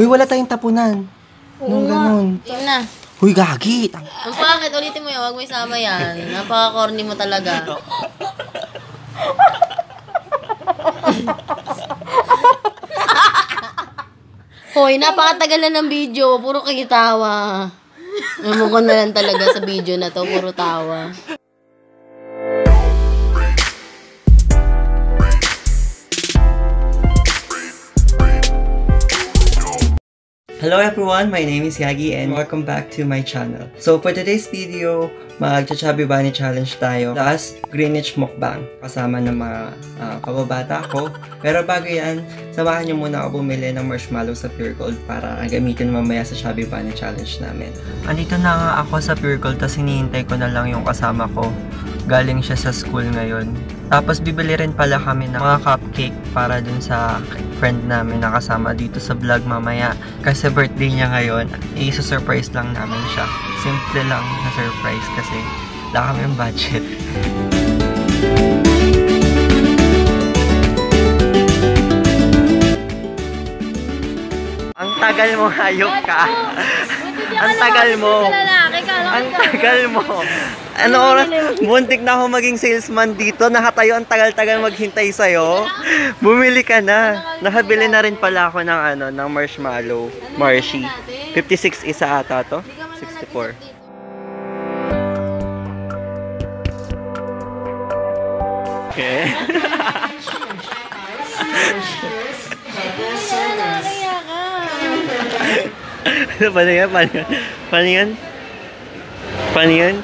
Uy, wala tayong tapunan. Nung ganun. Yun na. Uy, gagi. Ang pangit, ulitin mo yan. Huwag mo isama yan. Napaka-corny mo talaga. Hoy, napakatagal na ng video. Puro kayo tawa. Ewan ko na lang talaga sa video na to. Puro tawa. Hello everyone, my name is Yagi and welcome back to my channel. So for today's video, mag-Chubby Bunny Challenge tayo. Plus, Greenwich Mukbang. Kasama ng mga kababata ko. Pero bago yan, samahan nyo muna ako bumili ng marshmallow sa Pure Gold para gamitin mamaya sa Chubby Bunny Challenge namin. Andito na nga ako sa Pure Gold, tapos hinihintay ko na lang yung kasama ko. Galing siya sa school ngayon. Tapos bibili rin pala kami ng mga cupcake para dun sa friend namin na kasama dito sa vlog mamaya. Kasi birthday niya ngayon, i-surprise lang namin siya. Simple lang na surprise kasi wala kaming budget. Ang tagal mo, hayop ka. Ang tagal mo. Ang tagal mo. Ano oras? Buntik na ako maging salesman dito. Nakatayo ang tagal-tagal maghintay sa'yo. Bumili ka na. Nakabili na rin pala ako ng ng marshmallow. Marshie. 56 isa ata to. 64. Okay. Paano yan? Paano yan? Paano yan?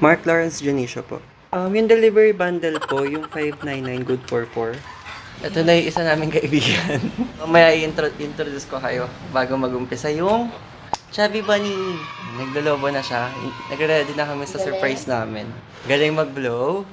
Mark Lawrence Janicio po. Yung delivery bundle po, yung 599 good for 4. Ito na yung isa naming kaibigan. Mamaya i-introduce ko kayo bago mag-umpisa yung Chubby Bunny. Naglolobo na siya. Nagre-ready na kami sa surprise namin. Galing mag-blow.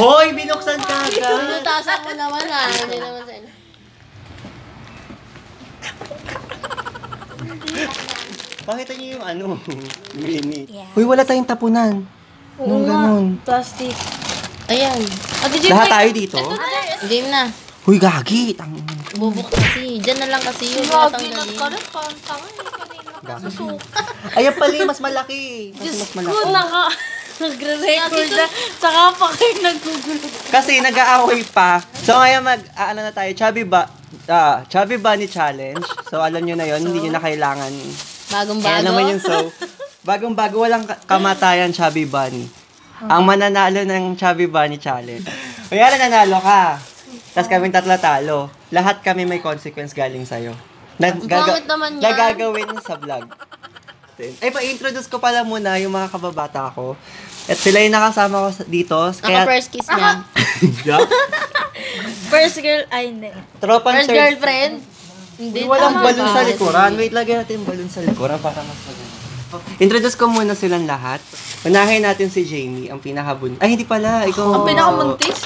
Hoy! Binuksan ka agad! Pinutasan mo naman ha. Hindi naman sa'yo. Pakita niyo yung mini. Hoy, wala tayong tapunan. Nung ganun. Plastic. Ayan. Lahat tayo dito? Game na. Hoy, gagi! Bubuk kasi. Diyan na lang kasi yun. Gagi na ka rin. Ayan pala, mas malaki. Mas malaki. Nagre-record na. Tsaka pa kayo nagugulo. Kasi nag-aaway pa. So ngayon na tayo, Chubby Bunny Challenge. So alam nyo na yon, hindi nyo na kailangan. Bagong-bago. Alam mo yun, so bagong-bago, walang kamatayan Chubby Bunny. Ang mananalo ng Chubby Bunny Challenge. Kaya nanalo ka. Tapos kaming tatlo talo. Lahat kami may consequence galing sa'yo. Nagagawin sa vlog. Ay, pa-introduce ko pala muna yung mga kababata ko. At sila yung nakasama ko dito. Kaya first kiss niya. First girl, ay hindi. First girlfriend? Hindi. Walang balon sa likuran. Wait, lagyan natin yung balon sa likuran para mas maganda. Introduce ko muna silang lahat. Unahin natin si Jamie, ang pinakabuntis. Ay, hindi pala. Ikaw. Ang pinakabuntis?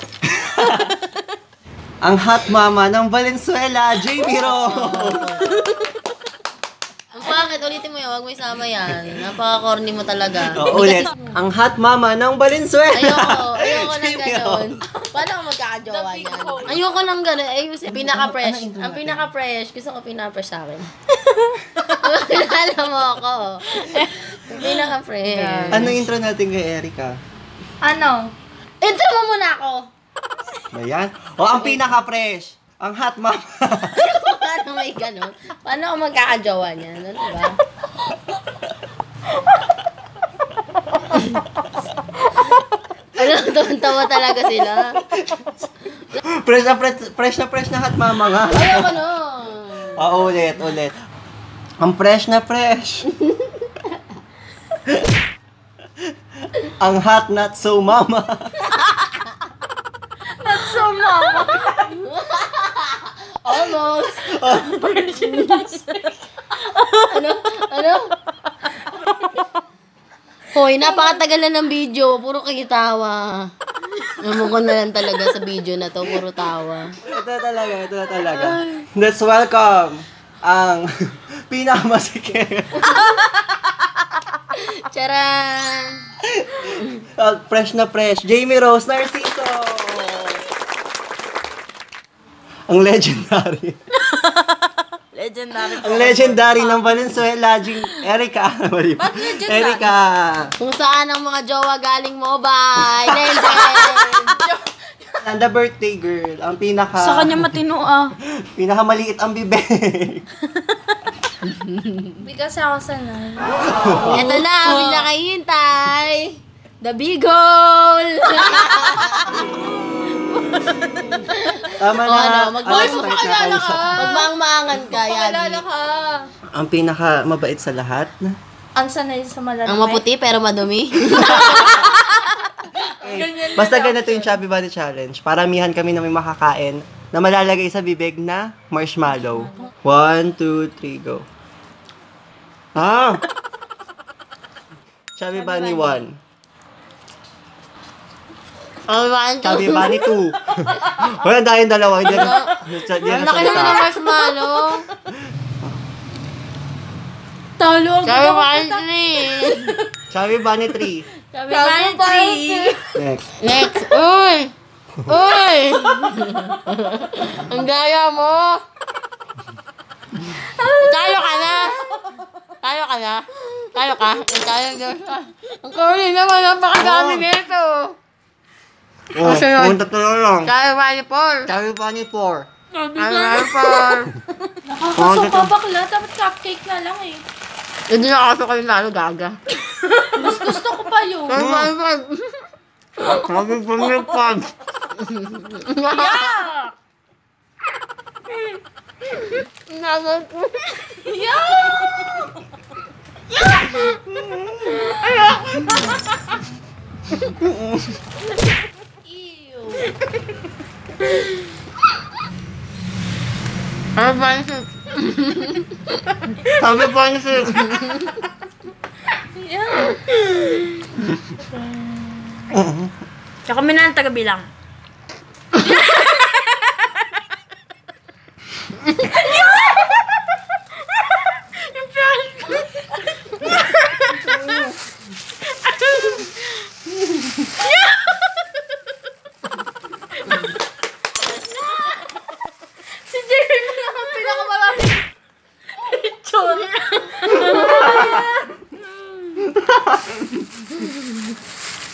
Ang hot mama ng Valenzuela, Jamie Ro! Bakit? Ulitin mo yun. Huwag mo isama yan. Napaka-corny mo talaga. Ulit. Ang hot mama ng Valenzuela. Ayoko ng gano'n. Paano ako magkakajowa yan? Ayoko ng gano'n. Ayusin. Pinaka-fresh. Ang pinaka-fresh. Gusto ko pinaka-fresh sa akin. Kilala mo ako. Pinaka-fresh. Ano intro natin kay Erica? Ano? Intro mo muna ako. Ayan. Ang pinaka-fresh. Ang hot mama. Paano may gano'n? Paano ako magkakajowa niyan? Ano ba? Alam, tawa talaga sila. Fresh na hot mama nga. Ayoko no. Ulit. Ang fresh na fresh. Ang hot not so mama. Not so mama. Almost. Ano? Hoy, napakatagal na ng video. Puro kayo tawa. Alam ko na lang talaga sa video na to. Puro tawa. Ito na talaga. Let's welcome ang pinakamasikip. Charan! Fresh na fresh. Jamie Rose Narciso. Ang legendary. Ang legendary ng Valenzuela, Erica. Ba't legend Erica. Kung saan ang mga jowa galing mobile. Legend! The birthday girl. Ang Sa kanya matino pinakamaliit ang bibig. Hindi kasi ako sanay. Ito na, ang pinakahintay. The big hole! Tama na. Magmaang-maangan ka, Pakilala Yagi. ka. Ang pinaka mabait sa lahat. Ang sanay sa malalaki. Ang maputi pero madumi. Basta ganito yung Chubby Bunny Challenge. Paramihan kami na may makakain na malalagay sa bibig na marshmallow. 1, 2, 3, go. Chubby Bunny 1. Chubby Bunny 2. Wala tayong dalawa. Hindi na Ang laki naman ng marshmallow. Talo ang Chubby Bunny 3. Chubby Bunny 3. Chubby Bunny 3. Next. Next. Uy! Ang gaya mo! Tayo ka na! Tayo ka? Ang curly naman, napakadami nito! Sunod. Punta na lang. Chubby Bunny 4. Chubby Bunny 4. Chubby Bunny 4. Nakakasuka bakla. Dapat cupcake na lang eh. Hindi na kaso kayo lalo gaga. Mas gusto ko pa yun. Chubby Bunny 5. Chubby Bunny 5. Yeah! Ew. Chubby Bunny 6. Yeah. Tsaka kami na ang taga-bilang. Si Jerry mo lang ang pinakamarami. Chon.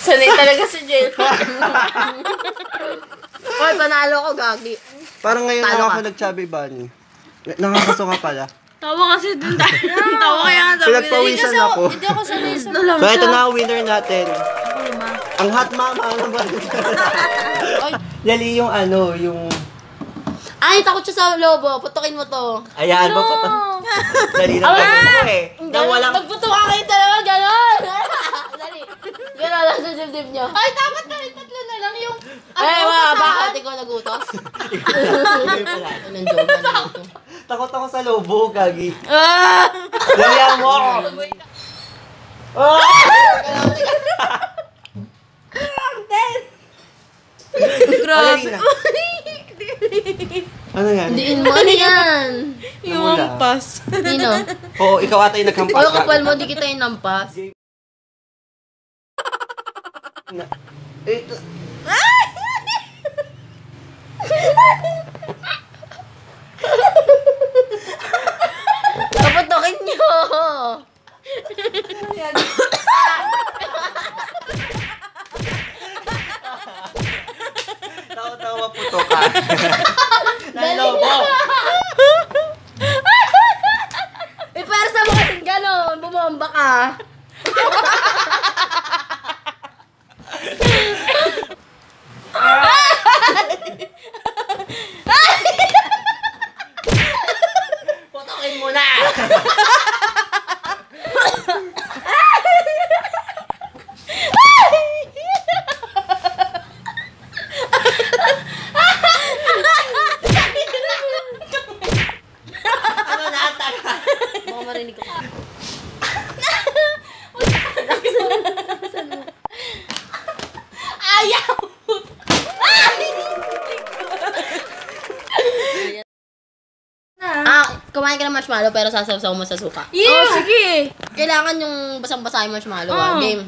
Sanay talaga si Jerry. Hoy, panalo ko, gagi. Parang ngayon Talo lang ka. ako nag-Chubby Bunny. Nakakasuka pala. Tawa kasi dun tayo. Tawa kaya nga sabi Pinagpawisan ako. Hindi ako sanay sa So, ito na ang winner natin. Ang hot mama. Ano ba? Dali yung ano, yung... Ay, takot siya sa lobo. Putukin mo to. Ayan, no. Dali lang ako eh. Na walang... Magputo ka kayo talaga, gano'n. Dali. Gano'n lang sa dibdib niyo. Ay, dapat na tatlo na lang yung... Ay, mga bakit ikaw nagutos? Anong joke na ito? Takot ako sa lobo, gagi. Dalihan mo ako. Grabe. Ano yan? Diin mo, ano yan? Yung Wala. pas. Dino. Oo, ikaw ata yung nagkampas. O, kapal mo, di kita yung nampas. Ito. Kaputokin niyo. Tawa-tawa puto ka. Nalobo. Ipersa mo kasi gano'n. Bumomba ka. Ayaw! Kumain ka ng marshmallow pero sasawsaw mo sa suka. Oh, sige. Kailangan yung basang-basa yung marshmallow. Game.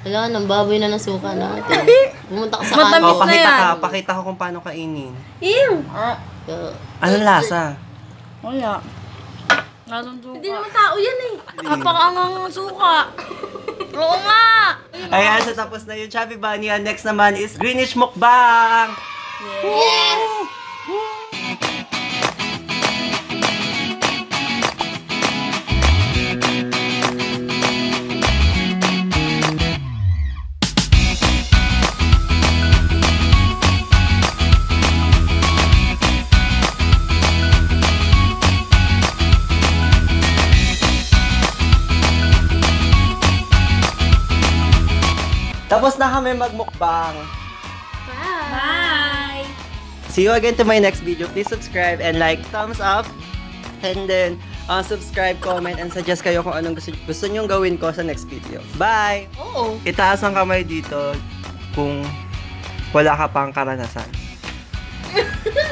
Wala, nang baboy na ng suka natin. Pumunta ka sa Matamis kanto. na yan. Pakita ko kung paano kainin. Ew! Anong lasa? Wala. Lasang suka. Hindi naman tao yan eh. Kapakaangang suka. Oo nga. Ayan, so tapos na yung Chubby Bunny. And next naman is Greenwich Mukbang! Yes! Tapos na kami magmukbang. Bye! See you again to my next video. Please subscribe and like, thumbs up. And then, subscribe, comment, and suggest kayo kung anong gusto nyong gawin ko sa next video. Bye! Oo. Itaas ang kamay dito kung wala ka pang karanasan.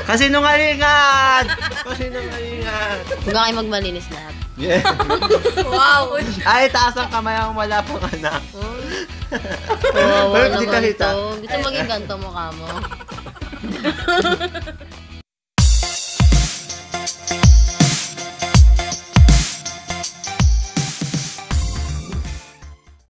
Kasi nungalingan! Kasi nungalingan! Huwag kayo magmalinis lahat. Yeah. Wow! Ay, taas ang kamay ang wala pang anak. Kawawa Pero di naman kahita. to. Gusto maging ganito mukha mo.